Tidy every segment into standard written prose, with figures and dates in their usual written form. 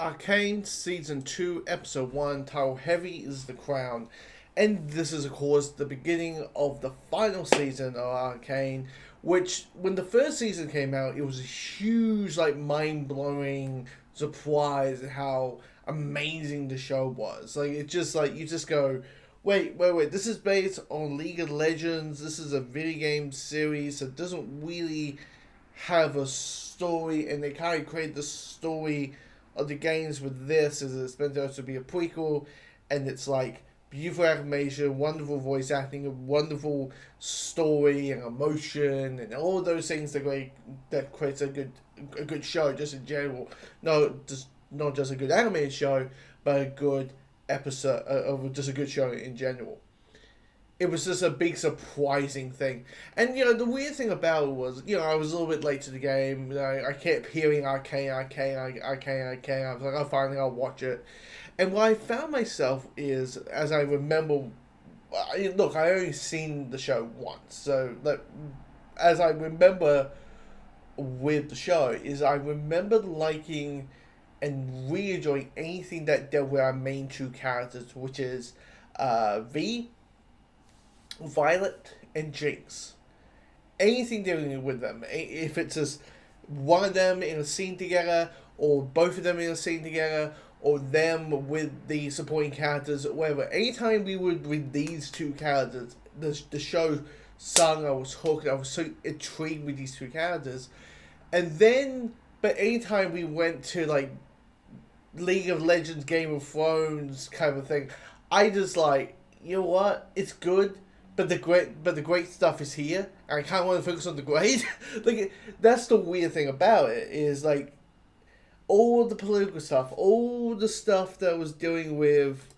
Arcane Season 2, Episode 1, titled Heavy is the Crown. And this is, of course, the beginning of the final season of Arcane, which, when the first season came out, it was a huge, mind-blowing surprise at how amazing the show was. It's just, you just go, wait, this is based on League of Legends, this is a video game series, so it doesn't really have a story, and they kind of create the story of the games with this as it's meant to be a prequel, and it's beautiful animation, wonderful voice acting, a wonderful story and emotion, and all those things that creates a good show just in general. Not just a good animated show, but a good episode of just a good show in general. It was just a big surprising thing. And, the weird thing about it was, I was a little bit late to the game. I kept hearing Arcane. I was like, finally I'll watch it. And what I found myself is, as I remember, look, I only seen the show once. So, as I remember with the show, is I remember liking and really enjoying anything that dealt with our main two characters, which is V, Violet, and Jinx. Anything dealing with them, if it's just one of them in a scene together, or both of them in a scene together, or them with the supporting characters, or whatever. Anytime we would with these two characters, the show sung, I was hooked, I was so intrigued with these two characters. And then, but anytime we went to League of Legends, Game of Thrones kind of thing, I just you know what, it's good, but the great stuff is here, and I kind of want to focus on the great. That's the weird thing about it, is all the political stuff, all the stuff that was dealing with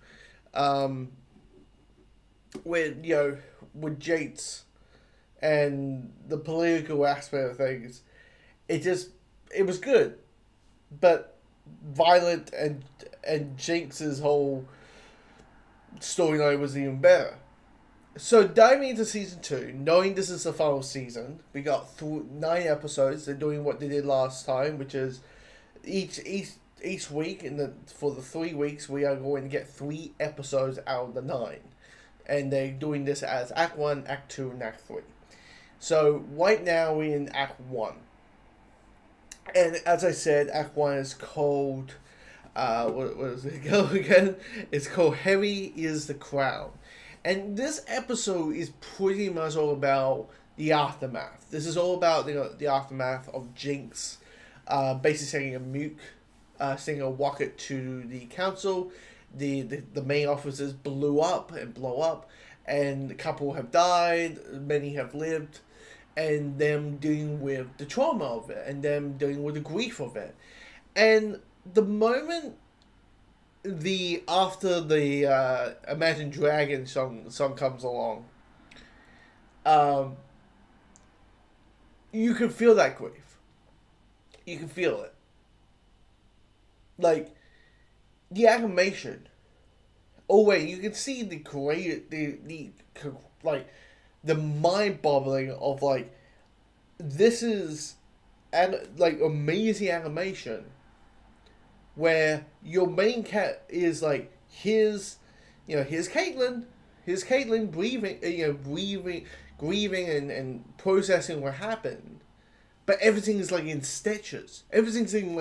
Jates and the political aspect of things. It was good, but Violet and Jinx's whole storyline was even better. So diving into season 2, knowing this is the final season, we got 9 episodes. They're doing what they did last time, which is each week, for the 3 weeks, we are going to get 3 episodes out of the 9, and they're doing this as Act 1, Act 2, and Act 3. So right now we're in Act 1, and as I said, Act 1 is called what does it go again? It's called Heavy is the Crown. And this episode is pretty much all about the aftermath. This is all about the aftermath of Jinx basically sending a nuke, sending a rocket to the council. The main offices blow up, and a couple have died, many have lived, and them dealing with the trauma of it, and them dealing with the grief of it. And the moment after the Imagine Dragon song comes along, you can feel that grief. You can feel it. The animation. Oh wait, you can see the mind-boggling of this is amazing animation, where your main cat is here's Caitlyn, grieving and processing what happened, but everything is in stitches. Everything's in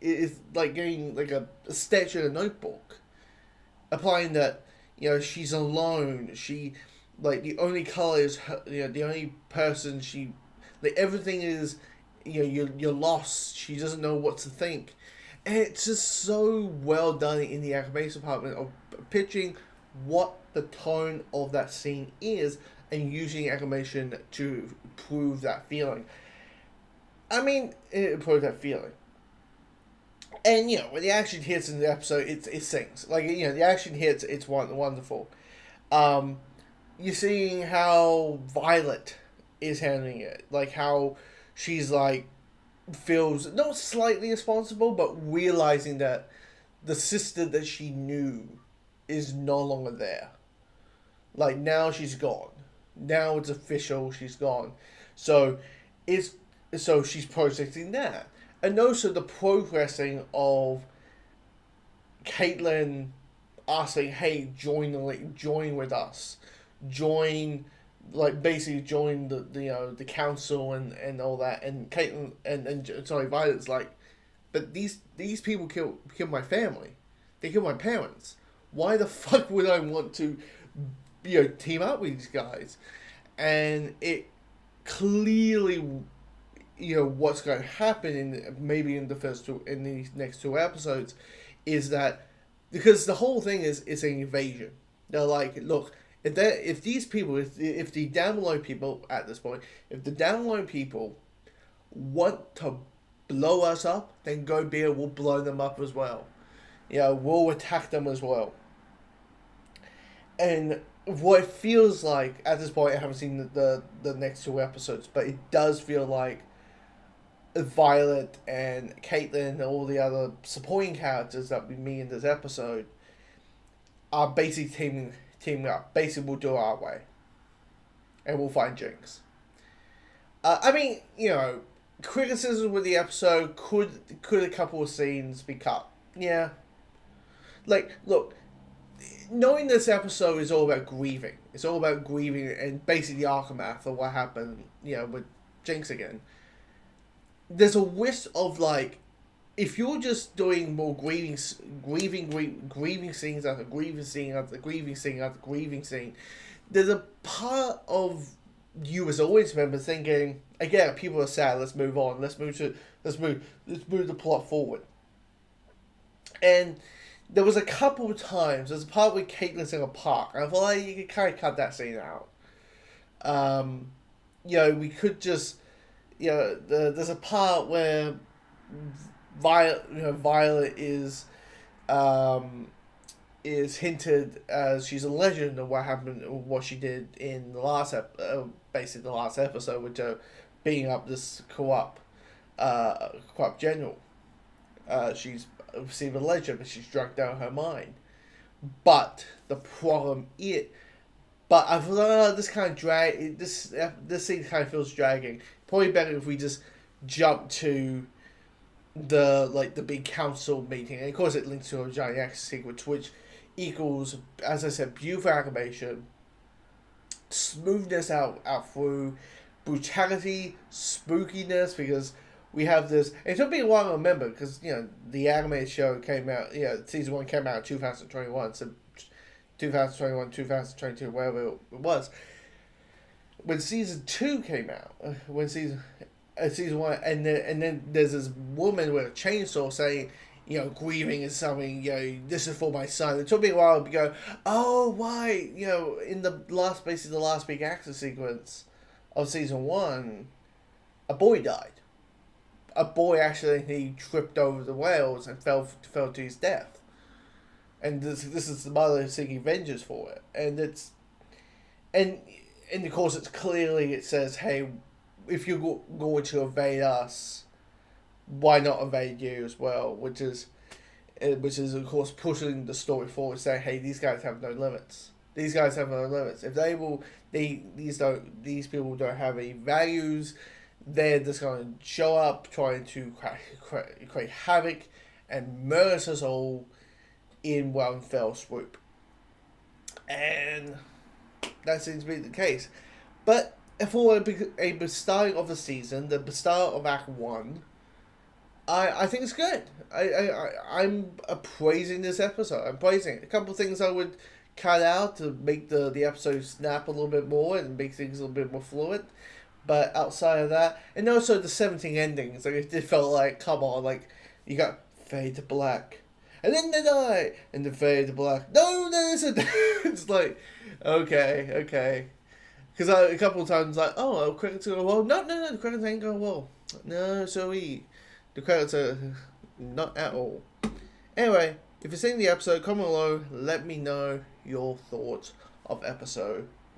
it's getting a stitch in a notebook, applying that she's alone. She the only color is her, the only person she everything is you're lost. She doesn't know what to think. And it's just so well done in the animation department of pitching what the tone of that scene is and using animation to prove that feeling. I mean, it proves that feeling. And, when the action hits in the episode, it sings. The action hits, it's wonderful. You're seeing how Violet is handling it. How she's, feels not slightly responsible, but realizing that the sister that she knew is no longer there. Now she's gone. Now it's official, she's gone. So she's processing that. and also the progressing of Caitlyn asking, "Hey, join with us, join." Like basically join the council and all that, and Caitlyn and sorry, Violet's like, but these people kill my family, they kill my parents. Why the fuck would I want to, team up with these guys? And it clearly, what's going to happen in maybe in these next two episodes, is that because the whole thing is an invasion. They're like, look, if these people, if the download people at this point, if the download people want to blow us up, then Go Beer will blow them up as well. We'll attack them as well. And what it feels like at this point, I haven't seen the next two episodes, but it does feel like Violet and Caitlyn and all the other supporting characters that we meet in this episode are basically teaming up. Basically, we'll do it our way, and we'll find Jinx. I mean, criticism with the episode, could a couple of scenes be cut? Yeah. Like, look, knowing this episode is all about grieving. It's all about grieving and basically the aftermath of what happened, with Jinx again. There's a wish of, like, if you're just doing more grieving scenes after grieving scene after grieving scene after grieving scene, there's a part of you as an audience member thinking, again, people are sad, let's move on, let's move the plot forward. And there was a couple of times, there's a part where Caitlyn's in a park, and I feel like you could kind of cut that scene out. We could just, there's a part where Violet is hinted as she's a legend of what happened, what she did in the last basically the last episode, with beating up this corrupt general. She's received a legend, but she's drugged out of her mind. But the problem is, I feel like this kind of this scene kind of feels dragging. Probably better if we just jump to the big council meeting, and of course it links to a giant action sequence, which equals, as I said, beautiful animation, smoothness out through, brutality, spookiness, because we have this. It took me a while to remember because the animated show came out. Season 1 came out in 2021, so 2021, 2022, whatever it was. When season 2 came out, season 1, and then there's this woman with a chainsaw saying, grieving is something, this is for my son. It took me a while to go, oh, why, in the last big action sequence of season 1, a boy died. A boy he tripped over the rails and fell to his death. And this is the mother seeking vengeance for it. And and of course it says, hey, if you're going to invade us, why not invade you as well? Which is of course pushing the story forward, saying, hey, these guys have no limits. These guys have no limits. If these people don't have any values, they're just going to show up, trying to create havoc and murder us all in one fell swoop. And that seems to be the case. But for a starting of the season, the start of Act 1, I think it's good. I'm praising this episode. I'm praising it. A couple of things I would cut out to make the episode snap a little bit more and make things a little bit more fluid. But outside of that, and also the 17 endings, like it felt like, come on, like you got fade to black, and then they die, and then fade to black. No, there isn't. It's like, okay, because a couple of times like, oh, credits go well. No, the credits ain't going well. No, the credits are not at all. Anyway, if you've seen the episode, comment below. Let me know your thoughts of episode